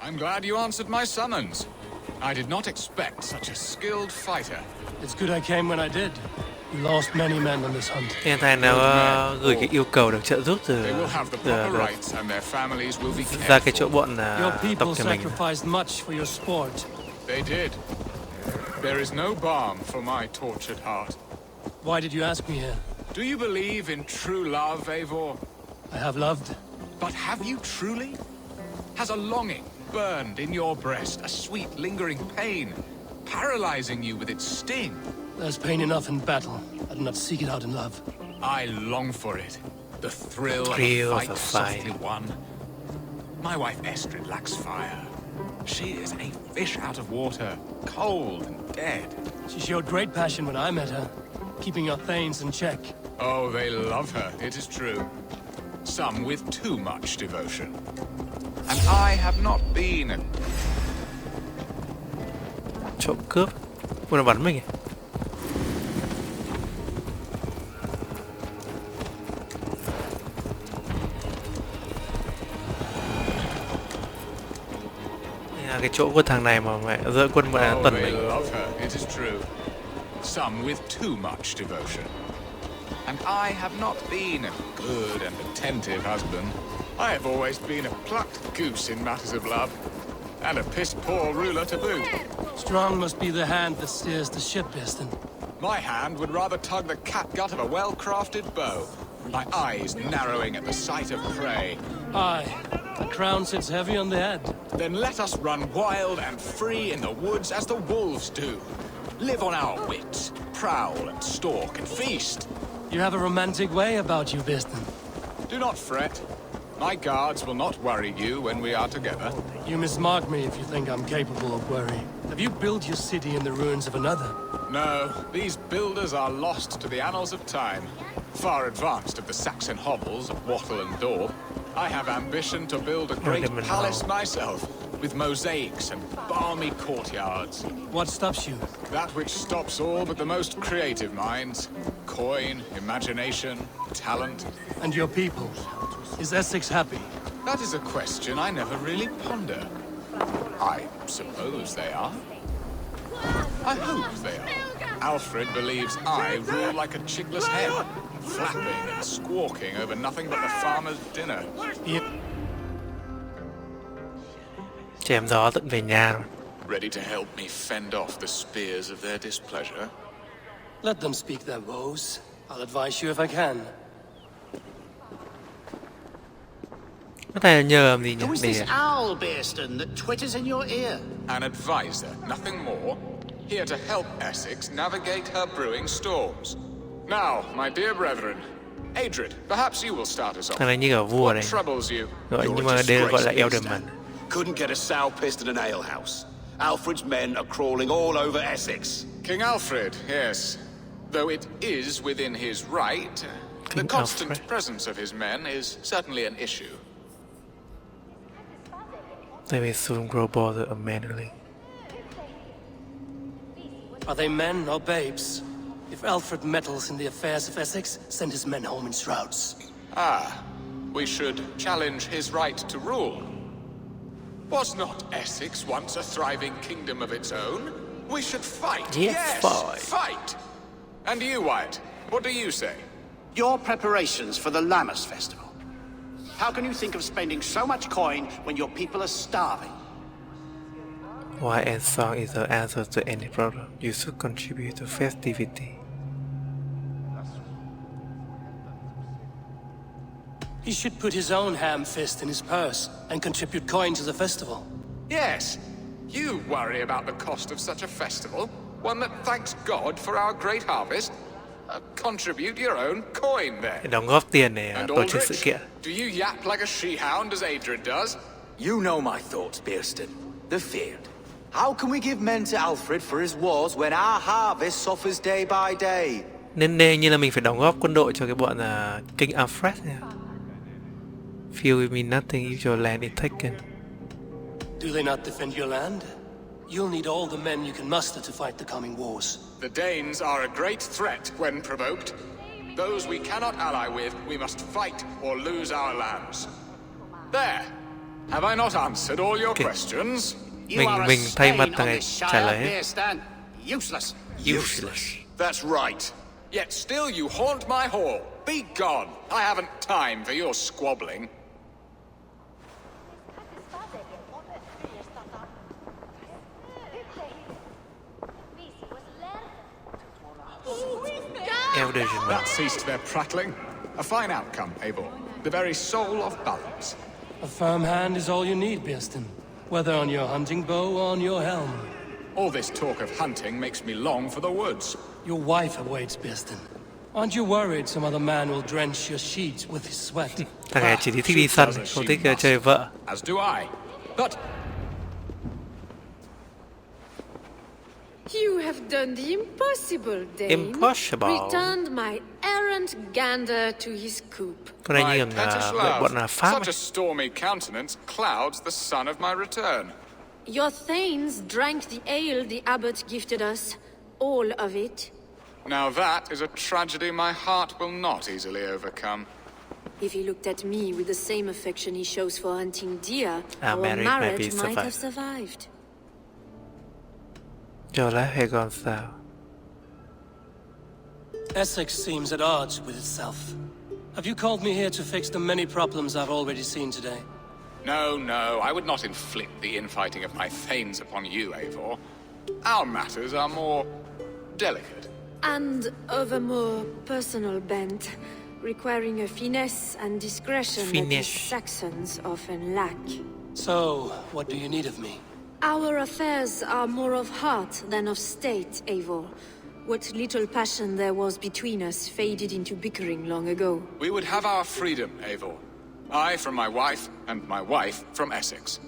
I'm glad you answered my summons. I did not expect such a skilled fighter. It's good I came when I did. We lost many men on this hunt. Hiện tại nó gửi cái yêu cầu được trợ giúp từ They will have the proper rights and their families will be ra cared cái chỗ for. bọn Your tộc people nhà mình. sacrificed much for your sport. They did. There is no balm for my tortured heart. Why did you ask me here? Do you believe in true love, Eivor? I have loved. But have you truly? Has a longing burned in your breast, a sweet lingering pain, paralyzing you with its sting? There's pain enough in battle. I do not seek it out in love. I long for it. The thrill of a fight softly won. My wife Estrid lacks fire. She is a fish out of water, cold and dead. She showed great passion when I met her, keeping our thanes in check. Oh, they love her, it is true. Some with too much devotion. And I have not been. Trộm cướp. Muốn nó bắn mình à? Cái chỗ của thằng này mà mẹ dẫn quân mà tuần mình. Some with too much devotion. And I have not been a good and attentive husband. I have always been a plucked goose in matters of love. And a piss-poor ruler to boot. Strong must be the hand that steers the ship, Biston. My hand would rather tug the catgut of a well-crafted bow. My eyes narrowing at the sight of prey. Aye, the crown sits heavy on the head. Then let us run wild and free in the woods as the wolves do. Live on our wits, prowl and stalk and feast. You have a romantic way about you, Biston. Do not fret. My guards will not worry you when we are together. You mismark me if you think I'm capable of worry. Have you built your city in the ruins of another? No, these builders are lost to the annals of time. Far advanced of the Saxon hovels of wattle and daub. I have ambition to build a great palace myself, with mosaics and balmy courtyards. What stops you? That which stops all but the most creative minds. Coin, imagination, talent. And your people? Is Essex happy? That is a question I never really ponder. I suppose they are. I hope they are. Alfred believes I rule like a chickless hen, flapping and squawking over nothing but the farmer's dinner. Chém gió tận về nhà. Ready to help me fend off the spears of their displeasure? Let them speak their woes. I'll advise you if I can. Có thể nhờ làm gì nhỉ? Who is this owl, Bearston, that twitters in your ear? An advisor, nothing more. Here to help Essex navigate her brewing storms. Now, my dear brethren, Adred, perhaps you will start us off. Thằng này như cả vua này. What troubles you? Gọi nhưng mà đây gọi là Elderman. Couldn't get a sow pissed in an alehouse. Alfred's men are crawling all over Essex. King Alfred, yes. Though it is within his right, the constant presence of his men is certainly an issue. They will soon grow bothered of meddling. Are they men or babes? If Alfred meddles in the affairs of Essex, send his men home in shrouds. Ah, we should challenge his right to rule. Was not Essex once a thriving kingdom of its own? We should fight. Yes, fight. And you, Wyatt, what do you say? Your preparations for the Lammas festival. How can you think of spending so much coin when your people are starving? Why and song is the answer to any problem. You should contribute to festivity. He should put his own ham fist in his purse and contribute coin to the festival. Yes. You worry about the cost of such a festival? One that thanks God for our great harvest? Contribute your own coin then. Để đóng góp tiền để tổ chức sự kiện. Do you yap like a she-hound as Adred does? You know my thoughts, Bearston. The feared. How can we give men to Alfred for his wars when our harvest suffers day by day? Nên hình như là mình phải đóng góp quân đội cho cái bọn King Alfred nha. Fear will mean nothing if your land is taken. Do they not defend your land? You'll need all the men you can muster to fight the coming wars. The Danes are a great threat when provoked. Those we cannot ally with, we must fight or lose our lands. There! Have I not answered all your questions? You are a mình thay mặt stain thằng on này this trả shire, lời hết. Bearstan. Useless. Useless. That's right. Yet still you haunt my hall. Be gone. I haven't time for your squabbling. That ceased their prattling. A fine outcome, Eivor. The very soul of balance. A firm hand is all you need, Bearstan. Whether on your hunting bow or on your helm. All this talk of hunting makes me long for the woods. Your wife awaits, Bearstan. Aren't you worried some other man will drench your sheets with his sweat? Thằng này chỉ thích đi săn, không thích chơi vợ. As do I. But You have done the impossible, Dane. Impossible. Returned my errant gander to his coop. Con này my như pettish là bọn love, Pháp such ấy. a stormy countenance clouds the sun of my return. Your thanes drank the ale the abbot gifted us. All of it. Now that is a tragedy my heart will not easily overcome. If he looked at me with the same affection he shows for hunting deer, our marriage marriage maybe might have survive. survived. Cho lá hay còn sao? Essex seems at odds with itself. Have you called me here to fix the many problems I've already seen today? No, no, I would not inflict the infighting of my thanes upon you, Eivor. Our matters are more delicate. And of a more personal bent, requiring a finesse and discretion that the Finesse. Saxons often lack. So, what do you need of me? Our affairs are more of heart than of state, Eivor. What little passion there was between us faded into bickering long ago. We would have our freedom, Eivor. I from my wife, and my wife from Essex.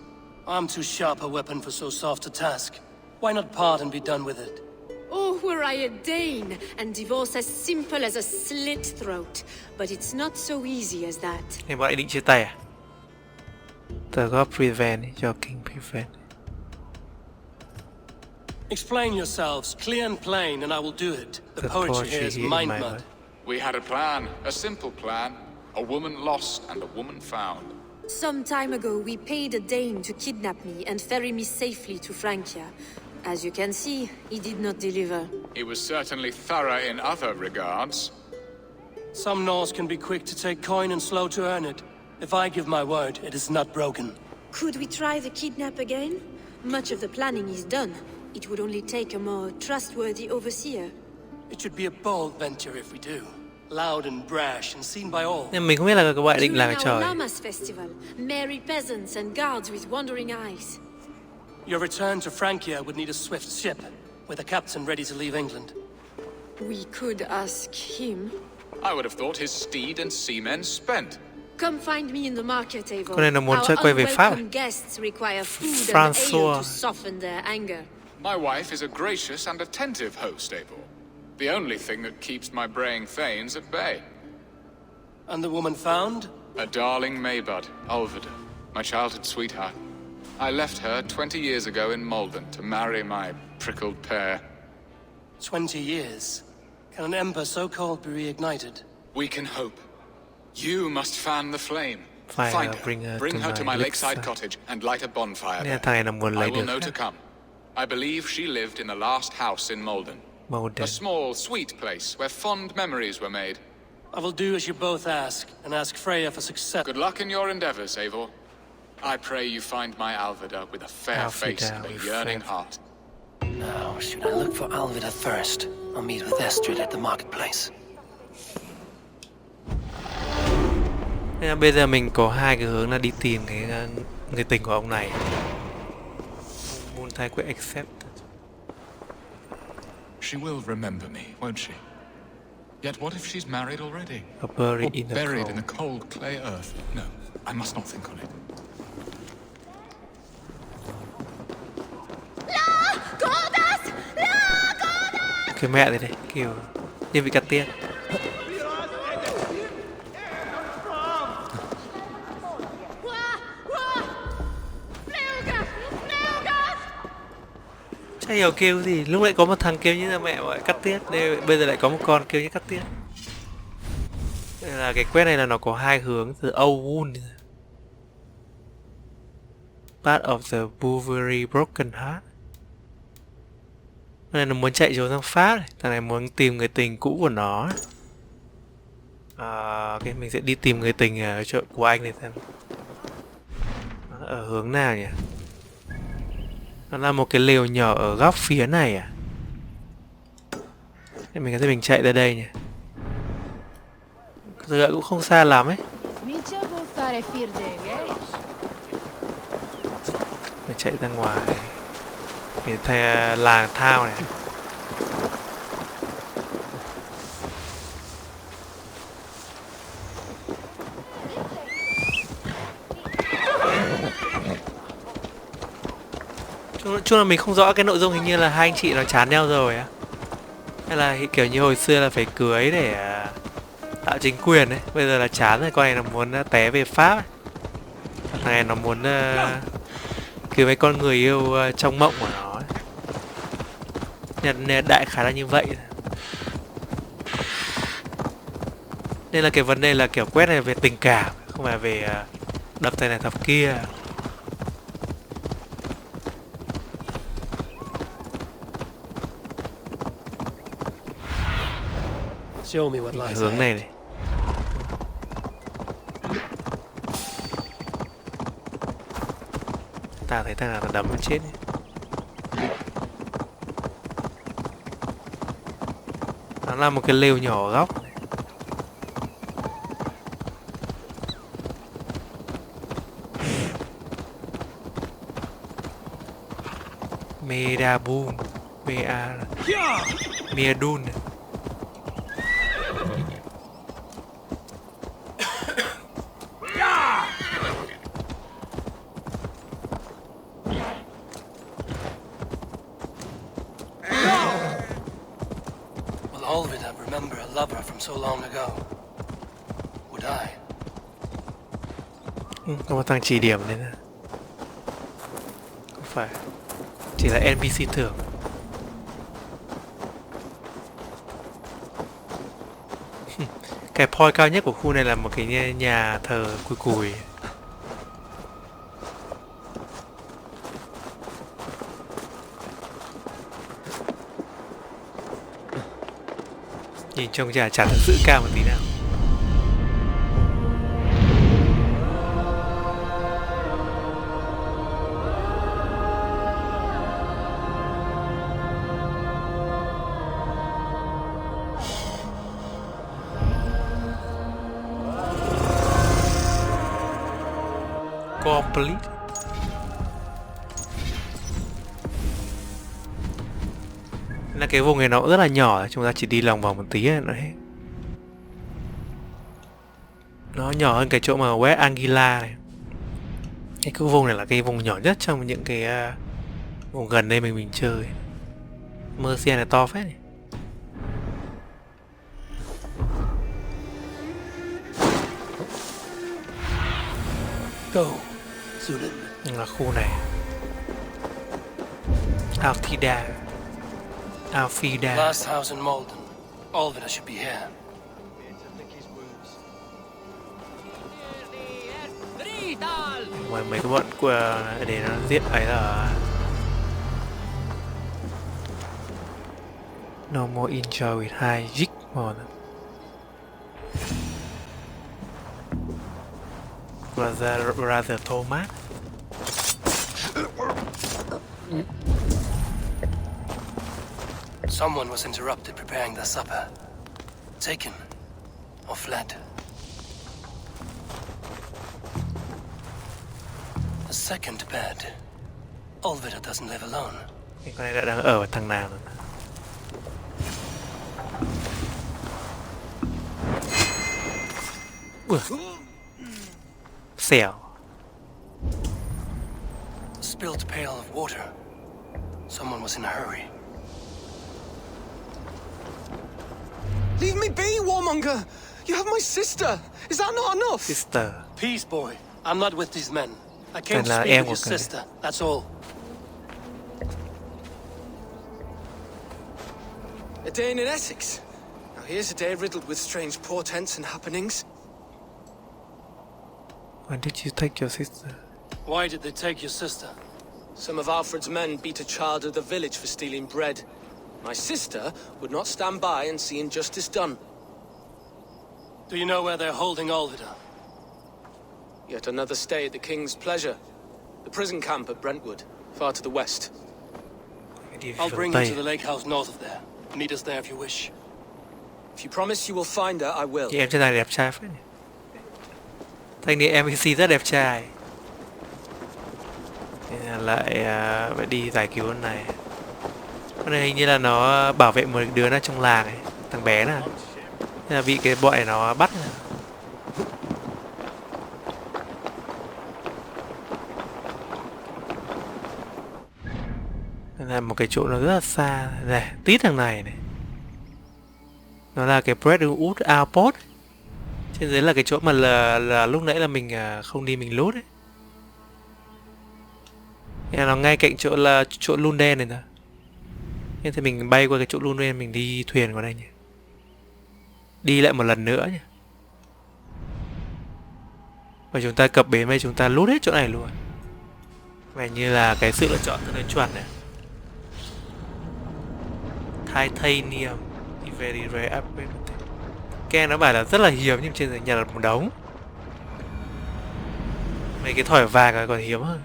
I'm too sharp a weapon for so soft a task. Why not part and be done with it? Oh, were I a Dane, and divorce as simple as a slit throat. But it's not so easy as that. Này bọn ấy định chia tay à? Tớ góp prevent cho King prevent. Explain yourselves, clear and plain, and I will do it. The poetry here is here mind my mud. mind. We had a plan, a simple plan. A woman lost and a woman found. Some time ago, we paid a Dane to kidnap me and ferry me safely to Francia. As you can see, he did not deliver. He was certainly thorough in other regards. Some Norse can be quick to take coin and slow to earn it. If I give my word, it is not broken. Could we try the kidnap again? Much of the planning is done. It would only take a more trustworthy overseer. It should be a bold venture if we do. Loud and brash and seen by all. Nhưng mình không biết là các bạn định làm During cái our trò. Llamas festival, merry peasants and guards with wandering eyes. Your return to Francia would need a swift ship, with a captain ready to leave England. We could ask him. I would have thought his steed and seamen spent. Come find me in the market, Eivor. Con này nó muốn Our chơi quay về Pháp à? unwelcome guests require food and François. ale to soften their anger. My wife is a gracious and attentive host, Eivor. The only thing that keeps my braying thanes at bay. And the woman found? A darling Maybud, Ulvida, my childhood sweetheart. I left her 20 years ago in Malden to marry my prickled pair. 20 years. Can an ember so cold be reignited? We can hope. You must fan the flame. Phải Find bring her to my lakeside lakeside. cottage and light a bonfire Nên là there. thằng này là muốn I lấy will được know to come. I believe she lived in the last house in Malden. màu A đen. small, sweet place where fond memories were made. I will do as you both ask, and ask Freya for success. Good luck in your endeavors, Eivor. I pray you find my Alvida with a fair Alvida face and a with yearning fair- heart. Now, should I look for Alvida first, or meet with Estrid at the marketplace? Nên là bây giờ mình có hai cái hướng là đi tìm cái người tình của ông này. Multi quick accept. She will remember me, won't she? Yet what if she's married already? Or buried Or in the buried cold. in the cold clay earth? No, I must not think on it. Cái mẹ này này, kiểu như bị cắt tiên. Chả hiểu kêu gì, lúc nãy có một thằng kêu như là mẹ gọi cắt tiết, đây bây giờ lại có một con kêu như cắt tiết. Đây là cái quest này là nó có hai hướng từ Âu Wun. Part of the Bouverie Broken Heart. Cái này nó muốn chạy trốn sang Pháp này. Thằng này muốn tìm người tình cũ của nó. Ok, mình sẽ đi tìm người tình ở chỗ của anh này xem. Nó ở hướng nào nhỉ? Nó là một cái lều nhỏ ở góc phía này à? Thế mình có thể mình chạy ra đây nhỉ? Giờ cũng không xa lắm ấy. Mình chạy ra ngoài. Mình theo làng thao này. Chung là mình không rõ cái nội dung, hình như là hai anh chị nó chán nhau rồi á. Hay là kiểu như hồi xưa là phải cưới để tạo chính quyền ấy. Bây giờ là chán rồi, con này nó muốn té về Pháp ấy. Thằng này nó muốn cứu mấy con người yêu trong mộng của nó ấy. Nên đại khái là như vậy. Nên là cái vấn đề là kiểu quét này về tình cảm, không phải về đập tay này thập kia. Show me what lies Hướng này này. Ta thấy thằng nào nó đấm nó chết ấy. Nó là một cái lều nhỏ ở góc. Medabun, Meadun. So long ago. Would I? Có một thằng chỉ điểm đấy nè. Không phải. Chỉ là NPC thưởng. Cái point cao nhất của khu này là một cái nhà thờ cùi cùi. Nhìn trông chả thật sự cao một tí nào. Complete. Là cái vùng này nó cũng rất là nhỏ, chúng ta chỉ đi lòng vòng một tí là nó hết. Nó nhỏ hơn cái chỗ mà West Anglia này. Cái vùng này là cái vùng nhỏ nhất trong những cái vùng gần đây mình chơi. Mercia này to phết này. Go, Zulin. Là khu này. Altida. Alfida. Last house in Malden. All of it should be here. Ngoài mấy cái bọn của để nó giết ấy là no more enjoy with high jig mode. Rather Thomas. Someone was interrupted preparing their supper. Taken or fled. A second bed. Olvida doesn't live alone. Cái con này đã đang ở thằng nào rồi? Ui. Xẻo. A spilled pail of water. Someone was in a hurry. Leave me be, warmonger! You have my sister! Is that not enough? Sister. Peace, boy. I'm not with these men. I came to Là speak em with của your cái- sister. That's all. A day in Essex. Now here's a day riddled with strange portents and happenings. When did you take your sister? Why did they take your sister? Some of Alfred's men beat a child of the village for stealing bread. My sister would not stand by and see injustice done. Do you know where they're holding Olvida? Yet another stay at the king's pleasure. The prison camp at Brentwood, far to the west. I'll bring you to the lake house north of there. Meet us there if you wish. If you promise you will find her, I will. Chị em trên này đẹp trai phết nhỉ. Thanh niên NPC rất đẹp trai. Lại phải đi giải cứu con này. Con này hình như là nó bảo vệ một đứa nó trong làng ấy, thằng bé này. Thế là bị cái bọn này nó bắt này. Là một cái chỗ nó rất là xa này, tít thằng này này. Nó là cái Brentwood Outpost. Trên dưới là cái chỗ mà là lúc nãy là mình không đi mình lút ấy. Nó ngay cạnh chỗ là chỗ Lunden này thôi. Nên thì mình bay qua cái chỗ Lunden, mình đi thuyền qua đây nhỉ. Đi lại một lần nữa nhỉ. Và chúng ta cập bến đây, chúng ta lút hết chỗ này luôn. Vậy như là cái sự lựa chọn rất là chuẩn này. Titanium very rare. Cái nó bảo là rất là hiếm nhưng trên nhà là một đống. Mấy cái thỏi vàng còn hiếm hơn.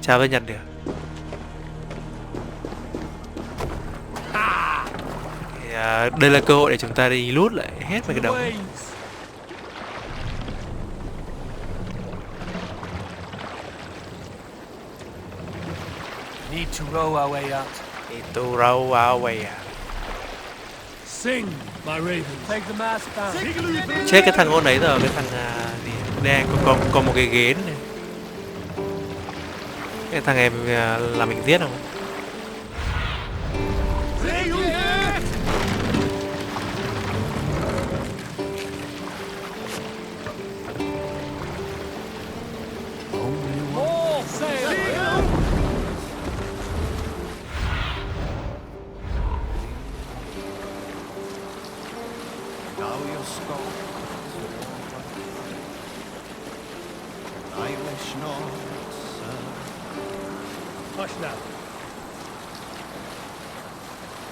Chào tôi nhận được. Thì, đây là cơ hội để chúng ta đi lút lại hết mấy cái đống. Need to row our way out. Need to row our way out. Sing, my raven. Take the mast down. Chết cái thằng ngôn ấy rồi, cái thằng gì đen có một cái ghế này. Cái thằng em là mình giết không? Hush now.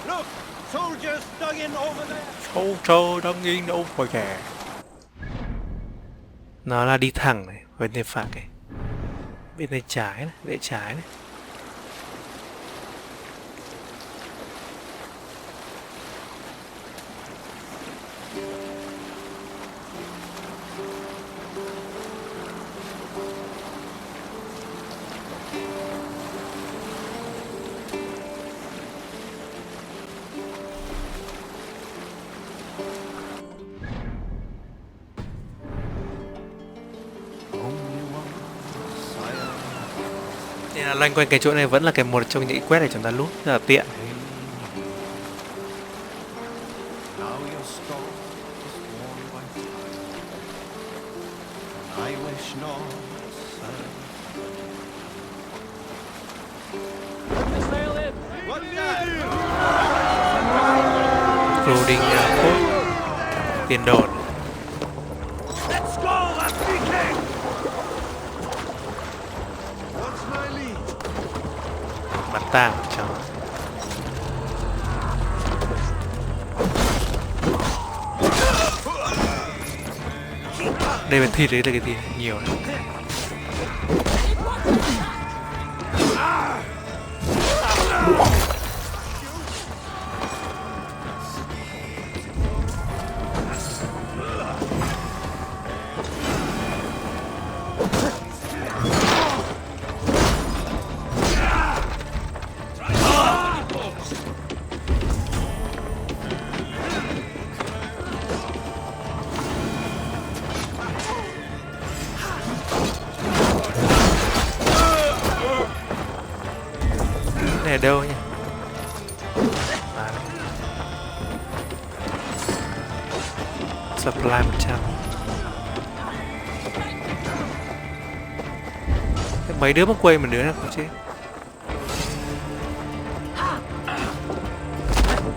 Look, soldiers dug in over there. Soldier dug in over there. Nó là đi thẳng này, bên tay phải này. Bên tay trái này, bên trái này. Loanh quanh cái chỗ này vẫn là cái một trong những quét để chúng ta lút rất là tiện. Including code, tiền đồn. Bắn tạm cho đây là thịt đấy, là cái thịt nhiều đấy. Ở đâu nhỉ? Supply 100. Mấy đứa mắc quay một đứa nào không chứ?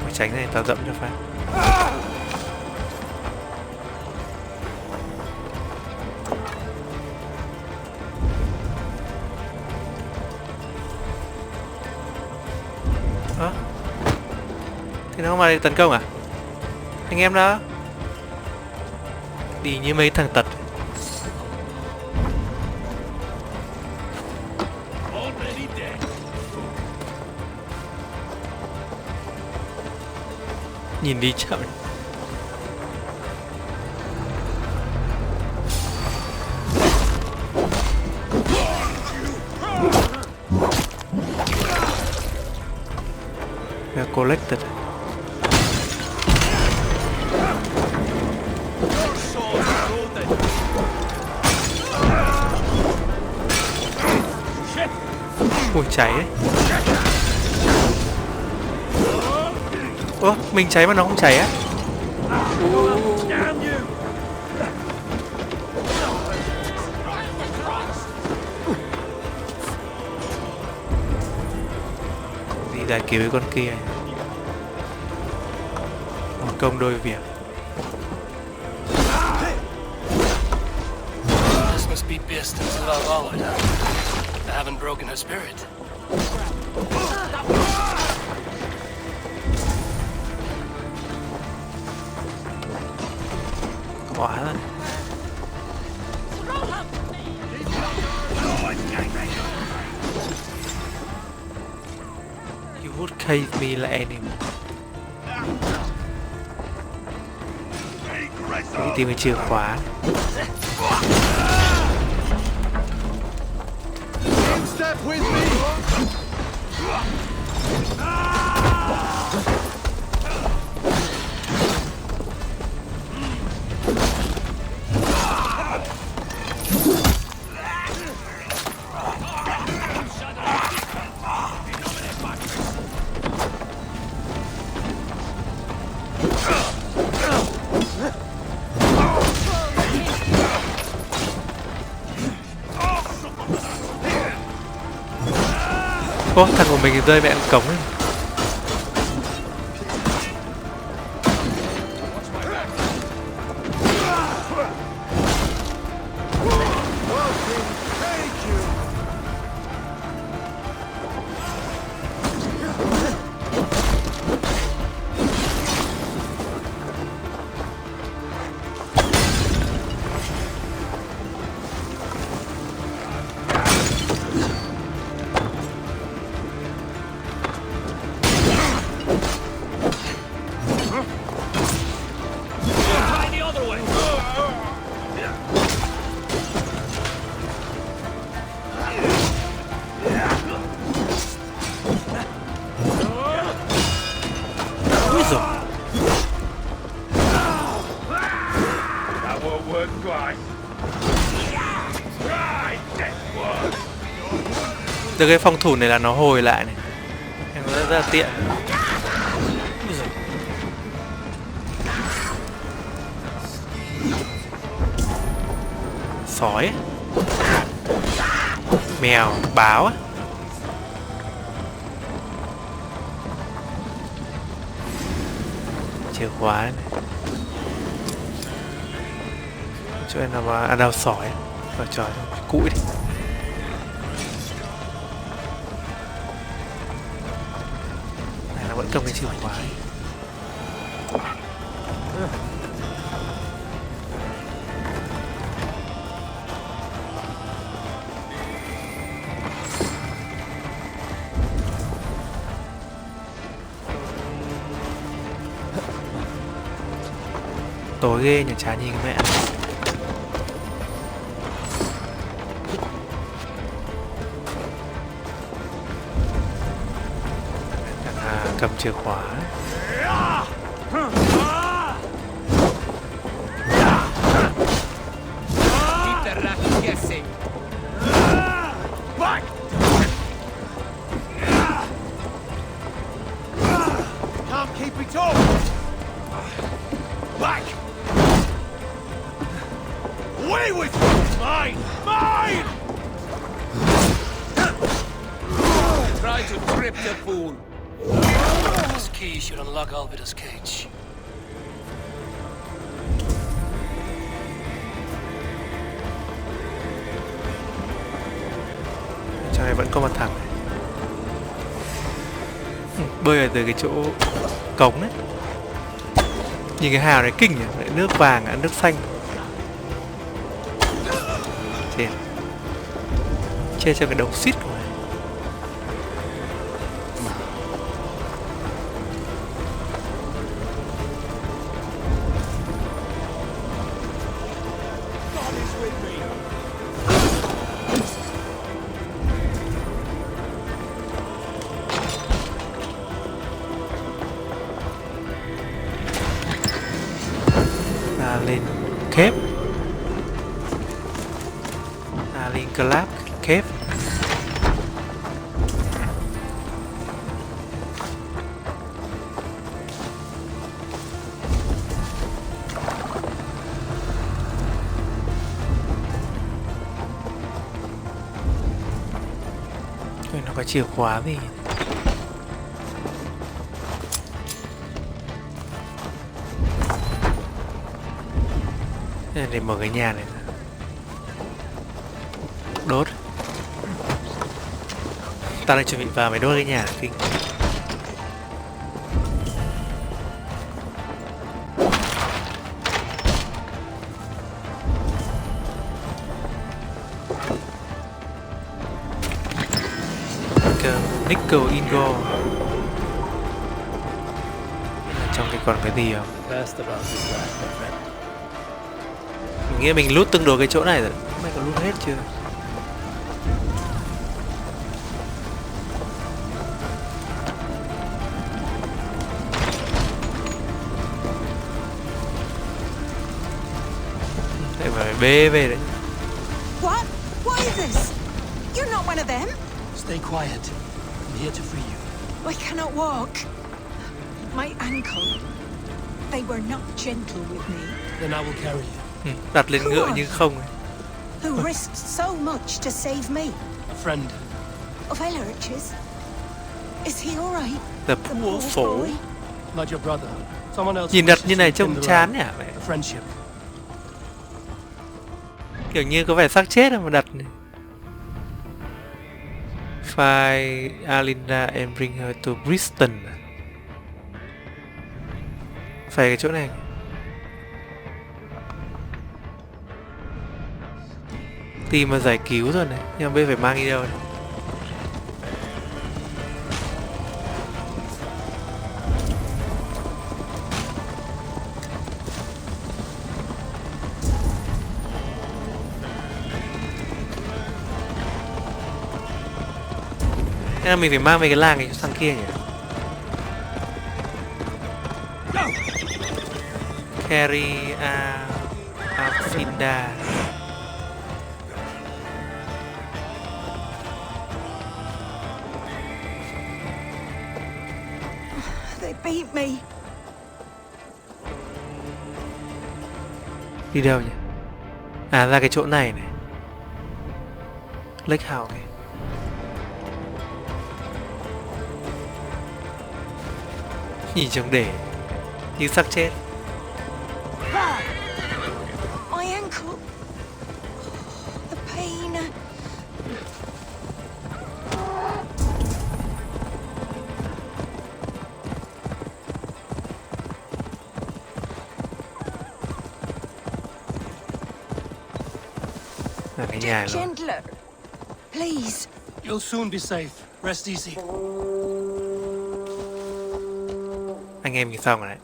Phải tránh này, tao dậm cho phát. Thế nó không vào đây tấn công à? Anh em đó đi như mấy thằng tật. Nhìn đi chậm. Collected. Ui cháy đấy. Ơ mình cháy mà nó không cháy á. Đi giải cứu cái con kia. Một công đôi việc. This must be Bearston's love. I haven't broken her spirit. Quá rồi. You would cave me like animal. Đi tìm cái chìa khóa. Step with me. Ô, thằng của mình rơi mẹ ăn cống ấy. Từ cái phòng thủ này là nó hồi lại này, nó rất là tiện. Sói, mèo, báo. Chìa khóa này. Chỗ này là ăn đào sỏi. Rồi trời, cũi đi. Này nó vẫn cầm cái chìa khóa ấy. Tối ghê nhỉ, chả nhìn cái mẹ. Cầm chìa khóa. Can't keep it up. Back. Away with you. Mine. Mine. Try to trip the fool. This key should unlock Alvida's cage. Trong này vẫn có một thằng này. Bơi ở từ cái chỗ cống đấy. Nhìn cái hào này kinh nhỉ, lại nước vàng, nước xanh. Trên. Che cho cái đầu xít của này. Lên kép, lên clap kép. Nó có chìa khóa gì? Để mở cái nhà này. Đốt. Ta đang chuẩn bị vào mới đốt cái nhà kinh. Nickel ingot. Trong cái còn cái gì không? Mình nghĩ mình loot tương đối cái chỗ này rồi. Mày có loot hết chưa? Để mà bê về đấy. What? What is this? You're not one of them. Stay quiet. I'm here to free you. I cannot walk. My ankle. They were not gentle with me. Then I will carry you. Đặt lên ngựa nhưng không. Who risked so much to save me? A friend. Of Elrich's? Is he all right? The poor fool. Not your brother. Someone else. Nhìn đặt như này trông chán nhỉ? A friendship. Kiểu như có vẻ xác chết mà đặt này. Find Alinda and bring her to Bristol. Phải cái chỗ này. Tìm mà giải cứu rồi này, nhưng mà bây giờ phải mang đi đâu này? Thế là mình phải mang về cái làng này cho thằng kia nhỉ? Carry Afinda. They beat me. Đi đâu nhỉ? À, ra cái chỗ này này. Lake House này. Nhìn trông để như xác chết. My ankle. The pain. Là cái nhà luôn. Gentler. Please. You'll soon be safe. Rest easy. Anh em mình xong rồi đấy.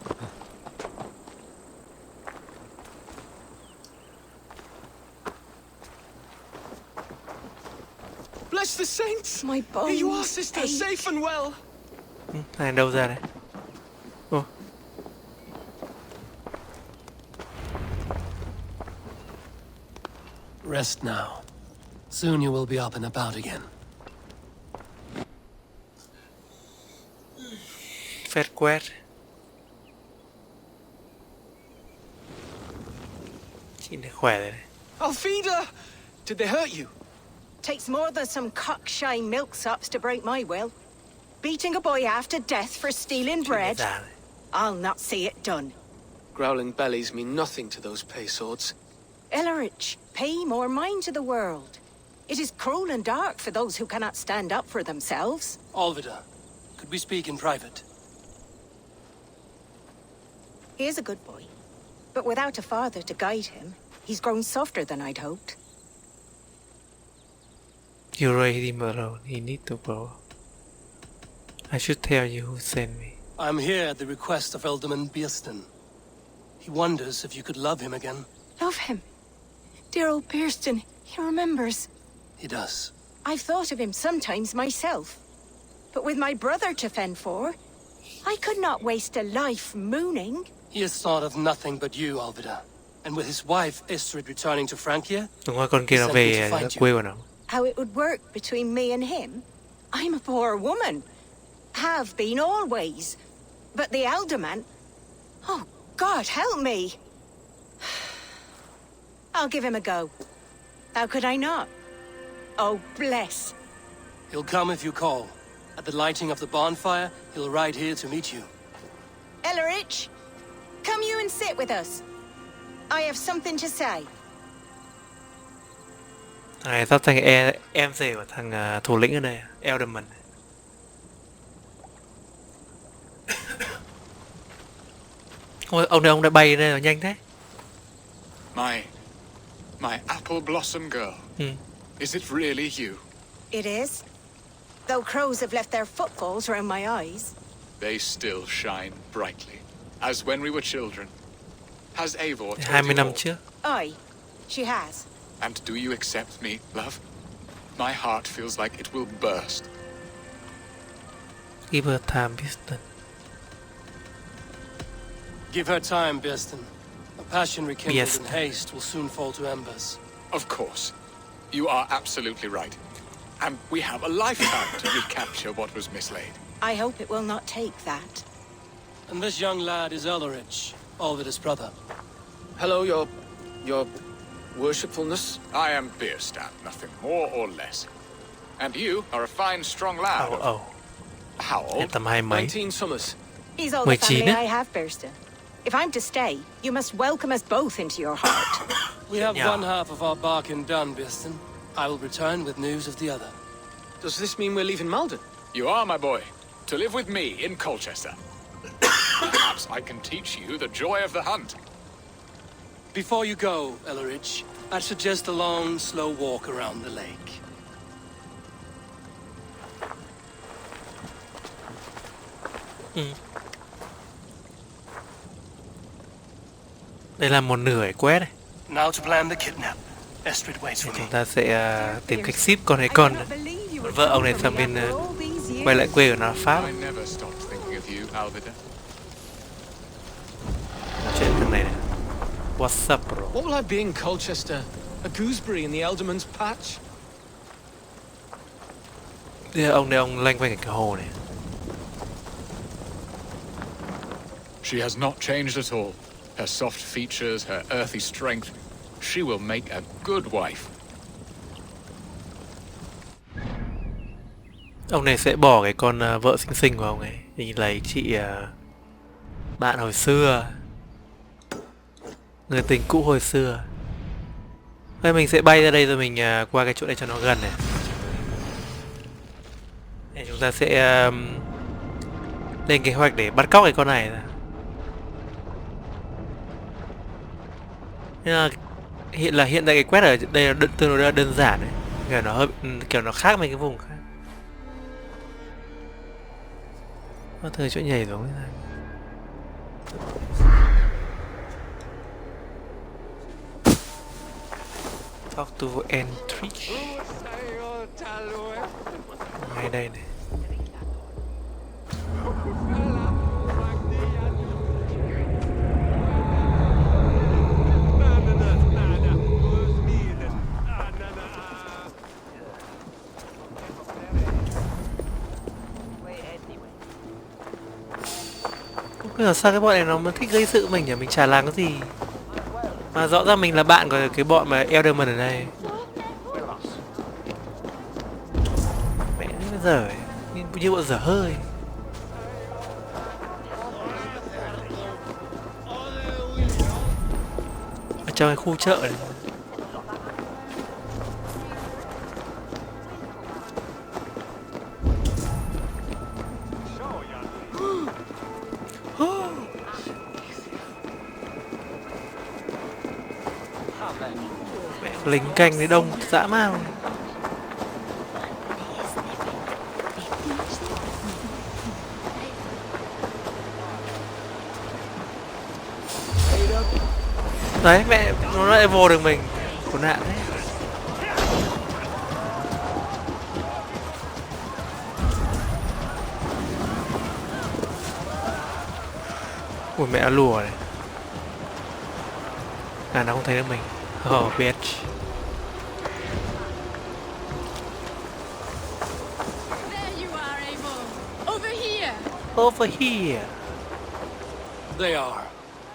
Bless the saints! My bones. Here you are, sister, ache. safe and well. Này đâu ra đấy? Ô. Rest now. Soon you will be up and about again. Phết quét. Chị này khỏe rồi đấy. Alfida! Did they hurt you? Takes more than some cockshy milksops to break my will. Beating a boy half to death for stealing bread? Già rồi. I'll not see it done. Growling bellies mean nothing to those pay swords. Elrich, pay more mind to the world. It is cruel and dark for those who cannot stand up for themselves. Alvida, Could we speak in private? He is a good boy. But without a father to guide him, he's grown softer than I'd hoped. You raised him alone. He needs to grow. I should tell you who sent me. I'm here at the request of Alderman Bearston. He wonders if you could love him again. Love him? Dear old Bearston, he remembers. He does. I've thought of him sometimes myself. But with my brother to fend for, I could not waste a life mooning. He has thought of nothing but you, Alvida. And with his wife, Estrid, returning to Francia, Đúng rồi, con kia nó về quê của nó. How it would work between me and him? I'm a poor woman. Have been always. But the alderman... Oh, God, help me. I'll give him a go. How could I not? Oh, bless. he'll come if you call. At the lighting of the bonfire, he'll ride here to meet you. Ellerich, come you and sit with us. I have something to say. Này, sắp thành em rể của thằng thủ lĩnh ở đây, Elderman. Ôi, ông đã bay đây rồi, nhanh thế. My apple blossom girl. Is it really you? It is. Though crows have left their footfalls around my eyes. They still shine brightly, as when we were children. Has Eivor told 20 you năm all? trước. Aye, she has. And do you accept me, love? My heart feels like it will burst. Give her time, Bearston. Give her time, Bearston. A passion rekindled in haste will soon fall to embers. Of course. You are absolutely right. And we have a lifetime to recapture what was mislaid. I hope it will not take that. And this young lad is Ellerich, Alvida's brother. Hello, your worshipfulness. I am Bierstadt, nothing more or less. And you are a fine, strong lad. How Em old? tầm 20 mấy. 19 summers. He's all the 19 family á? I have, Bearston. If I'm to stay, you must welcome us both into your heart. We have Yeah. one half of our bargain done, Bearston. I will return with news of the other. Does this mean we're leaving Malden? You are, my boy, to live with me in Colchester. Perhaps I can teach you the joy of the hunt. Before you go, Ellerich, I'd suggest a long, slow walk around the lake. Đây là một nửa để quét này. Now to plan the kidnap. Estrid waits for me. Chúng ta sẽ tìm cách ship con này con. Còn vợ ông này sang bên quay lại quê của nó Pháp. I never stopped thinking of you, Alvida. Nói chuyện thằng này này. What's up, bro? What will I be in Colchester? A gooseberry in the Elderman's patch? Đây ông đây, ông loanh quanh cái hồ này. She has not changed at all. Her soft features, her earthy strength. She will make a good wife. Ông này sẽ bỏ cái con vợ xinh xinh của ông ấy để lấy chị bạn hồi xưa, người tình cũ hồi xưa. Bây mình sẽ bay ra đây rồi mình qua cái chỗ này cho nó gần này. Để chúng ta sẽ lên kế hoạch để bắt cóc cái con này ra. Nhưng mà hiện tại cái quét ở đây là tương đối đơn giản đấy, kiểu nó hơi kiểu khác mấy cái vùng khác. Có thời chỗ nhảy giống thế này. Talk to entry. Ngay đây này. Bây giờ sao cái bọn này nó mới thích gây sự mình nhỉ? Mình chả làm cái gì mà rõ ràng mình là bạn của cái bọn mà Elderman ở đây. Mẹ bây giờ như bọn dở hơi. Ở trong cái khu chợ này. Lính canh thì đông dã man. Đấy mẹ, nó lại vô được mình. Khốn nạn đấy. Ui mẹ, nó lùa này. À, nó không thấy được mình. Oh bitch. There you are, Eivor. Over here. Over here. They are.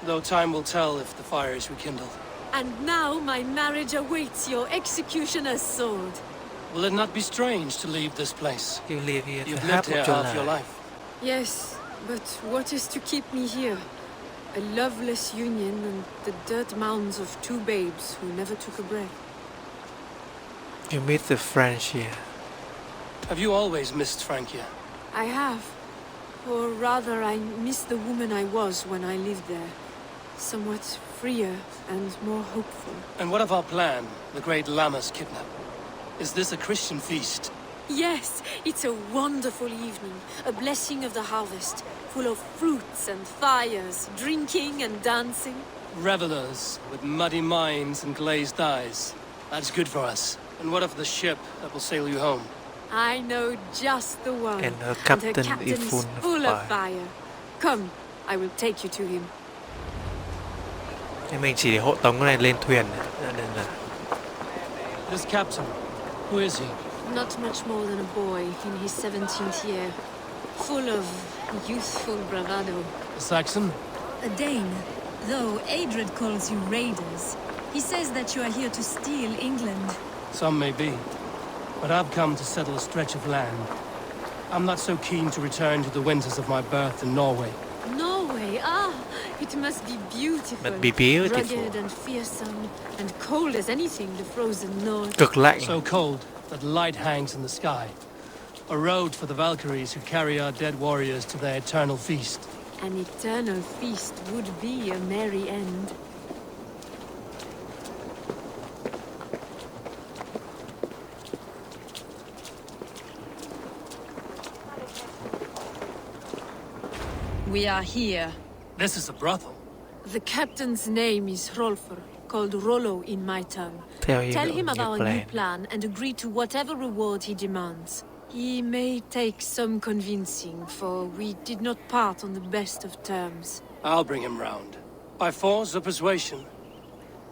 Though time will tell if the fire is rekindled. And now my marriage awaits your executioner's sword. Will it not be strange to leave this place? You live here You've to lived half here of your half your life. life. Yes, but what is to keep me here? A loveless union and the dirt mounds of two babes who never took a breath. You meet the French here. Have you always missed Francia? I have. Or rather, I miss the woman I was when I lived there. Somewhat freer and more hopeful. And what of our plan, the great Lammas kidnap? Is this a Christian feast? Yes, it's a wonderful evening, a blessing of the harvest, full of fruits and fires, drinking and dancing. Revelers with muddy minds and glazed eyes. That's good for us. And what of the ship that will sail you home? I know just the one. And her captain is full of fire. Come, I will take you to him. Thì mình chỉ để hộ tống cái này lên thuyền nên là This captain, who is he? Not much more than a boy in his 17th year, full of youthful bravado. A Saxon? A Dane, though Adred calls you raiders. He says that you are here to steal England. Some may be, but I've come to settle a stretch of land. I'm not so keen to return to the winters of my birth in Norway. Norway, it must be beautiful. Must be beautiful. Rugged and fearsome, and cold as anything the frozen north. cực lạnh. So cold that light hangs in the sky. A road for the Valkyries who carry our dead warriors to their eternal feast. An eternal feast would be a merry end. We are here. This is a brothel. The captain's name is Hrolfr, called Rollo in my tongue. Tell him of your our plan. new plan and agree to whatever reward he demands. He may take some convincing, for we did not part on the best of terms. I'll bring him round. By force or persuasion.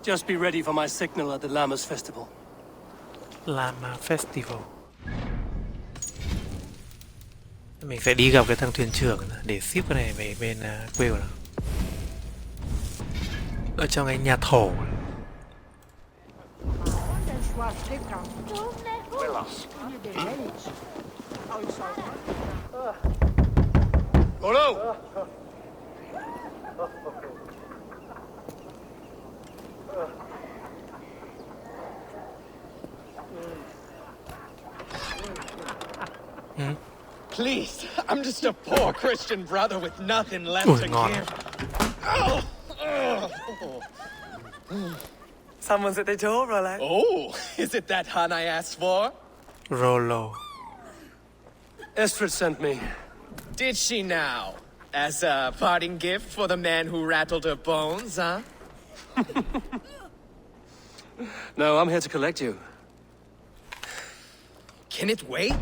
Just be ready for my signal at the Lammas festival. Lamma Festival. Mình phải đi gặp cái thằng thuyền trưởng để ship cái này về bên quê của nó. Ở trong cái nhà thổ. Rollo! Please, I'm just a poor Christian brother with nothing left Ui, to ngon. give. Someone's at the door, Rollo. Oh, is it that hun I asked for? Rollo. Estrid sent me. Did she now? As a parting gift for the man who rattled her bones, huh? No, I'm here to collect you. Can it wait?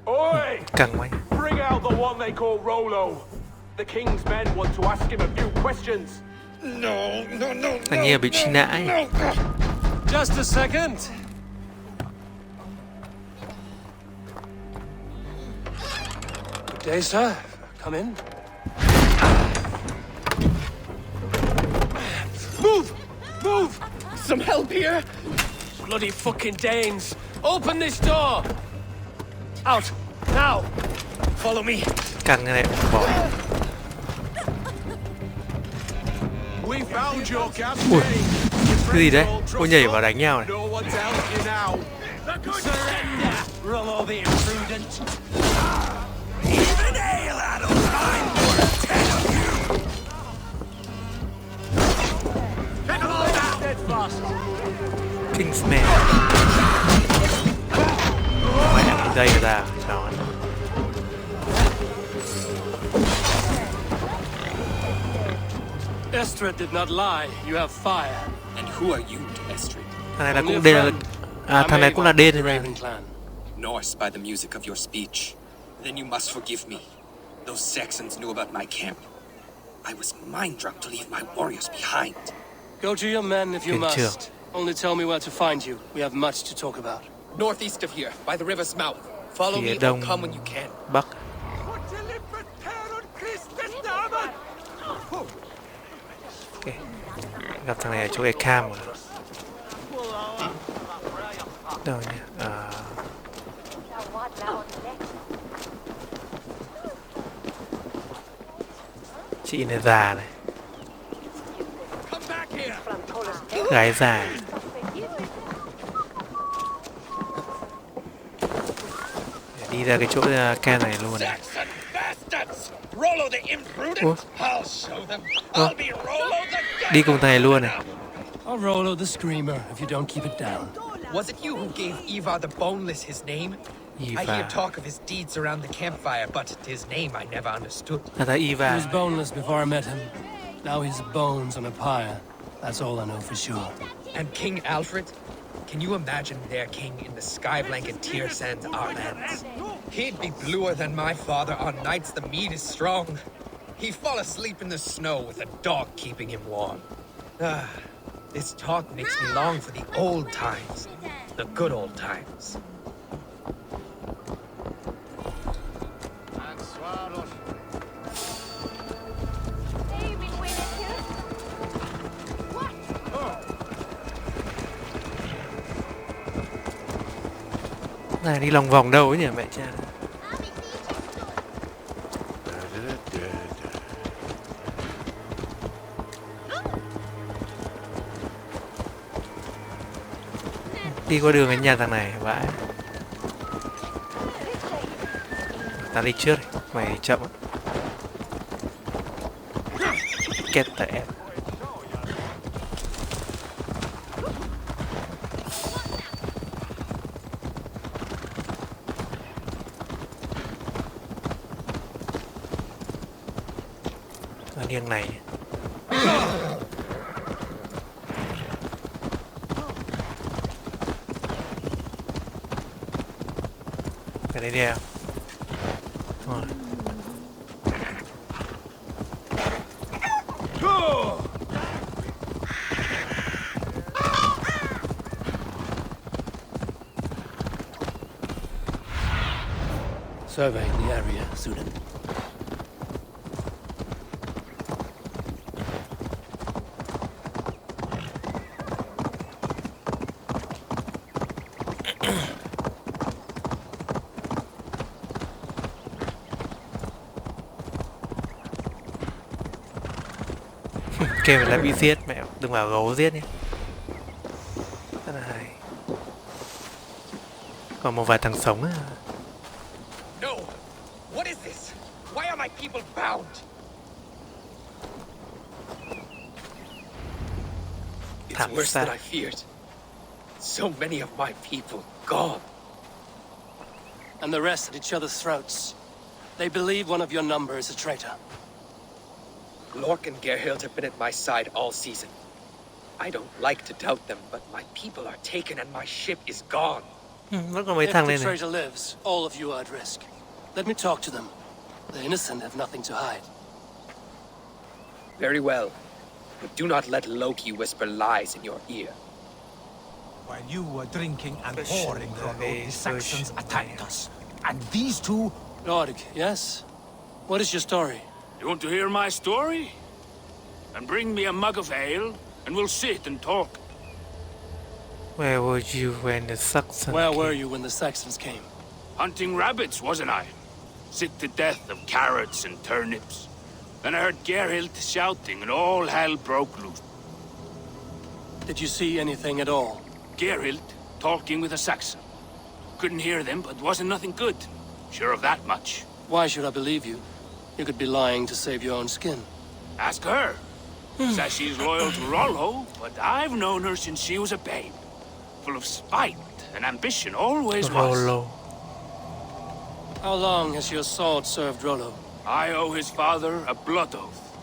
Oi! Căng quá. Bring out the one they call Rollo. The king's men want to ask him a few questions. No. Thằng kia bị truy nã ấy. Just a second. Good day, sir. Come in. Move! Some help here? Bloody fucking Danes! Open this door! Out! Now! Follow me. Căng cái này bỏ. We found your Ui, captain. cái gì đấy? Cô nhảy vào đánh nhau này. No one's out you now. Surrender! Rollo the imprudent. Even ale out of time for 10 of you! Hit them all down! dây người ta chó. Estrid did not lie. You have fire. And who are you to Estrid? Thằng này là cũng đen. Thằng này cũng là đen rồi. Norse by the music of your speech. Then you must forgive me. Those Saxons knew about my camp. I was mind drunk to leave my warriors behind. Go to your men if you Kiện, trưởng. must. Only tell me where to find you. We have much to talk about. Northeast of here, by the river's mouth. Follow me Phía or đông come when you can. bắc. Okay. Gặp thằng này ở chỗ cái cam rồi. Đâu nhỉ? Chị này già này. Gái già. Để đi ra cái chỗ cam này luôn này. Đi cùng thằng này luôn này. I'll Rollo the Screamer if you don't keep it down. Was it you who gave Ivar the Boneless his name? I hear talk of his deeds around the campfire, but his name I never understood. He was boneless before I met him. Now he's bones on a pyre. That's all I know for sure. And King Alfred? Can you imagine their king in the sky blanket tear sands our lands? He'd be bluer than my father on nights the meat is strong. He'd fall asleep in the snow with a dog keeping him warm. This talk makes me long for the old times. The good old times. Này đi lòng vòng đâu ấy nhỉ mẹ cha. Đi qua đường cái nhà thằng này vãi. Ta đi trước đi. Mày chậm á. Kết tại em. Điên này. Cái đấy đeo. Rồi. Surveying the area, student. Kêu là bị giết, mẹ đừng bảo gấu giết nhé. Rất là hay. Còn một vài thằng sống á. No. What is this? Why are my people bound? It's worse than I feared. So many of my people gone. And the rest at each other's throats. They believe one of your number is a traitor. Lork and Gerhild have been at my side all season. I don't like to doubt them, but my people are taken and my ship is gone. If the traitor lives, all of you are at risk. Let me talk to them. The innocent have nothing to hide. Very well. But do not let Loki whisper lies in your ear. While you were drinking and whoring, Rollo, the Saxons attacked us. And these two... Lord, yes? What is your story? You want to hear my story? And bring me a mug of ale, and we'll sit and talk. Where were you when the Saxons came? Where were you when the Saxons came? Hunting rabbits, wasn't I? Sick to death of carrots and turnips. Then I heard Gerhild shouting, and all hell broke loose. Did you see anything at all? Gerhild talking with a Saxon. Couldn't hear them, but wasn't nothing good. Sure of that much. Why should I believe you? You could be lying to save your own skin. Ask her. Says she's loyal to Rollo, but I've known her since she was a babe. Full of spite and ambition, always was. How long has your sword served Rollo? I owe his father a blood oath.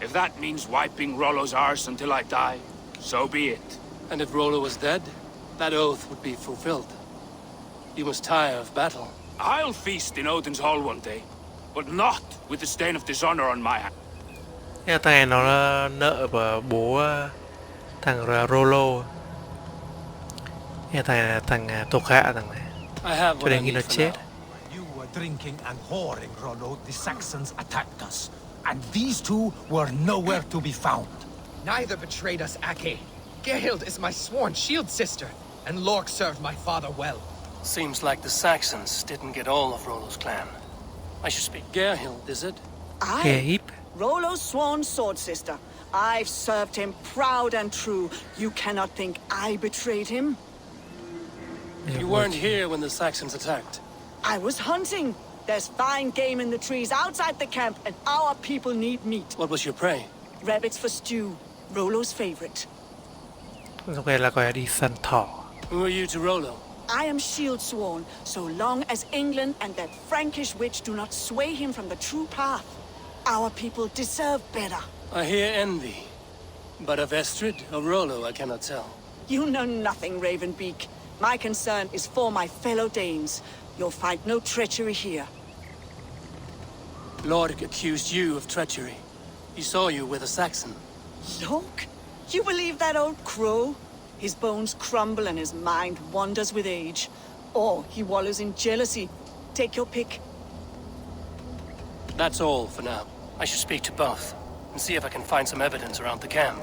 If that means wiping Rollo's arse until I die, so be it. And if Rollo was dead, that oath would be fulfilled. You must tire of battle. I'll feast in Odin's hall one day, but not with the stain of dishonor on my hand. Thằng này nó nợ bố thằng Rollo. Thằng này là thằng thuộc hạ thằng này. Cho đến khi nó chết. You were drinking and whoring, Rollo. The Saxons attacked us, and these two were nowhere to be found. Neither betrayed us, Ake. Gerhild is my sworn shield sister, and Lork served my father well. Seems like the Saxons didn't get all of Rollo's clan. I should speak. Gerhild, is it? I, Rollo's sworn sword sister. I've served him proud and true. You cannot think I betrayed him? You weren't here when the Saxons attacked. I was hunting. There's fine game in the trees outside the camp, and our people need meat. What was your prey? Rabbits for stew, Rollo's favorite. Lúc này là gọi là đi săn thỏ. Who are you to Rollo? I am shield sworn, so long as England and that Frankish witch do not sway him from the true path. Our people deserve better. I hear envy. But of Estrid or Rollo, I cannot tell. You know nothing, Ravenbeak. My concern is for my fellow Danes. You'll find no treachery here. Lork accused you of treachery. He saw you with a Saxon. Lork? You believe that old crow? His bones crumble and his mind wanders with age. Or he wallows in jealousy. Take your pick. That's all for now. I should speak to both, and see if I can find some evidence around the camp.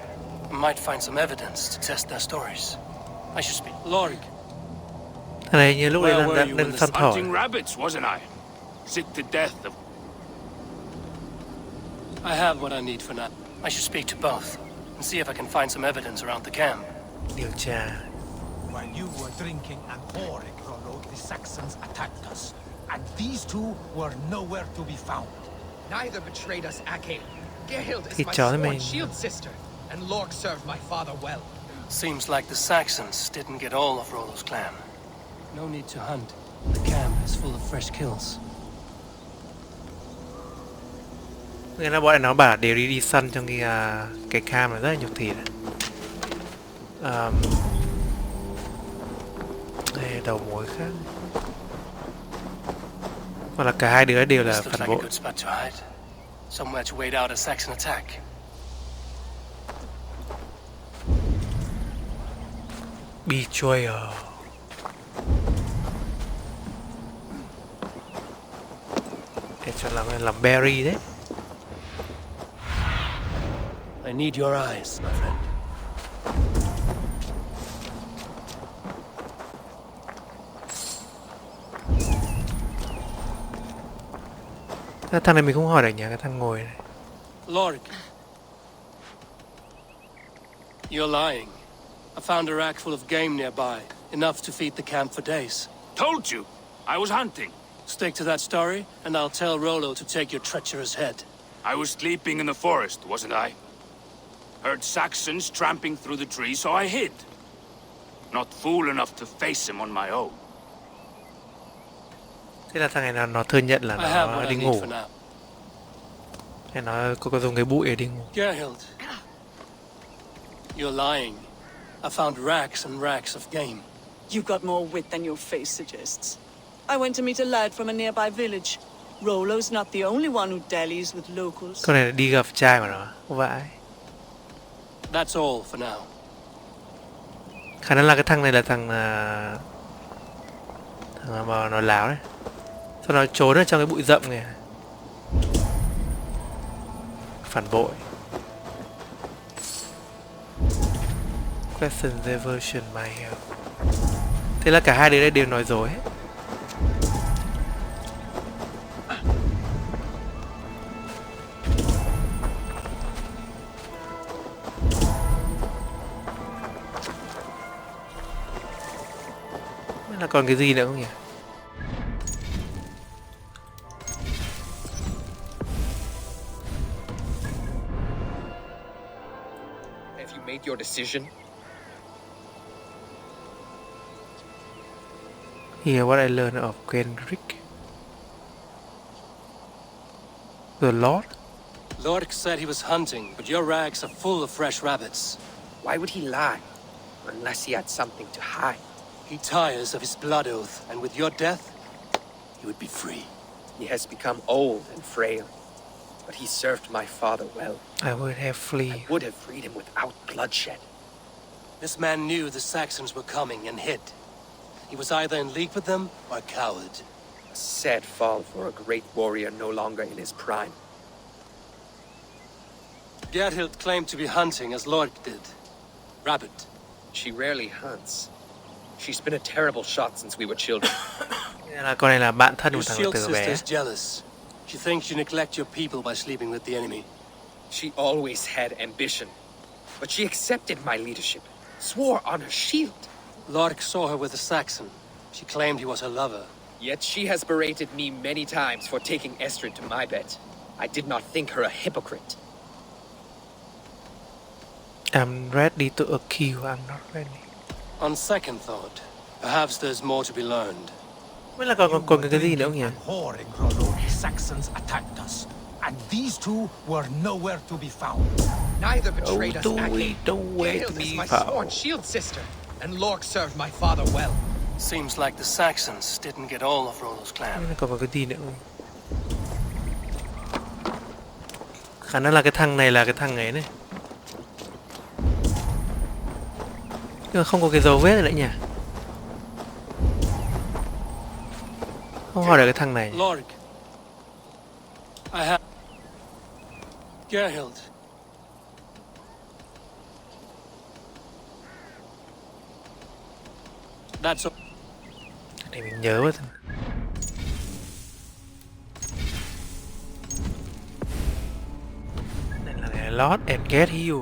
I might find some evidence to test their stories. I should speak. Lork. Thằng này như lúc đấy đang săn thỏ. Hunting rabbits, wasn't I? Sick to death of... I have what I need for now. I should speak to both, and see if I can find some evidence around the camp. Điều tra. While you were drinking and whoring, Rollo, the Saxons attacked us, and these two were nowhere to be found. Neither betrayed us, Ake. Gerhild is Thịt my chó sworn mình. shield sister, and Lork served my father well. Seems like the Saxons didn't get all of Rollo's clan. No need to hunt. The camp is full of fresh kills. Nghĩa là bọn nó bảo đều đi săn trong cái cam này rất là nhiều thịt. Đây đầu mối khác. Hoặc là cả hai đứa đều là phản bội. Somewhere to wait out a Saxon attack. Betrayer. Để cho làm berry đấy. I need your eyes, my friend. Thằng này mình không hỏi được nhỉ, cái thằng ngồi này. Lork. You're lying. I found a rack full of game nearby, enough to feed the camp for days. Told you, I was hunting. Stick to that story, and I'll tell Rollo to take your treacherous head. I was sleeping in the forest, wasn't I? Heard Saxons tramping through the trees, so I hid. Not fool enough to face him on my own. Thế là thằng này nó thừa nhận là nó đi ngủ. Thế nó có dùng cái bụi để đi ngủ. Gerhild, you're lying. I found racks and racks of game. You've got more wit than your face suggests. I went to meet a lad from a nearby village. Rollo's not the only one who dallies with locals. Con này là đi gặp trai của nó, không vậy? That's all for now. Khả năng là cái thằng này là thằng mà nó láo đấy. Sao nó trốn ở trong cái bụi rậm này. Phản bội. Question diversion my help. Thế là cả hai đứa đây đều nói dối hết. Là còn cái gì nữa không nhỉ? Have you made your decision? Here what I learned of Kendrick. The Lord? Lork said he was hunting, but your rags are full of fresh rabbits. Why would he lie? Unless he had something to hide. He tires of his blood oath, and with your death, he would be free. He has become old and frail, but he served my father well. I would have I would have freed him without bloodshed. This man knew the Saxons were coming and hid. He was either in league with them or a coward. A sad fall for a great warrior no longer in his prime. Gerhild claimed to be hunting as Lork did. Rabbit. She rarely hunts. She's been a terrible shot since we were children. Con này là bạn thân của Your thằng shield từ bé. sister's jealous. She thinks you neglect your people by sleeping with the enemy. She always had ambition, but she accepted my leadership, swore on her shield. Lork saw her with a Saxon. She claimed he was her lover. Yet she has berated me many times for taking Estrid to my bed. I did not think her a hypocrite. I'm ready to kill, I'm not ready. On second thought, perhaps there's more to be learned. Mới là còn cái gì nữa không nhỉ? Whoring, Rollo, the Saxons attacked us, and these two were nowhere to be found. Neither betrayed us accurately. Nowhere to Gerhild is be my found. sworn shield sister, and Lork served my father well. Seems like the Saxons didn't get all of Rollo's clan. Còn có cái gì nữa không? Khả năng là cái thằng này là cái thằng ấy này. Nhưng mà không có cái dấu vết này nữa nhỉ? Không hỏi được cái thằng này. Lork. I have... Gerhild. That's all. Để mình nhớ vào. Đây là Lord and Get Heal.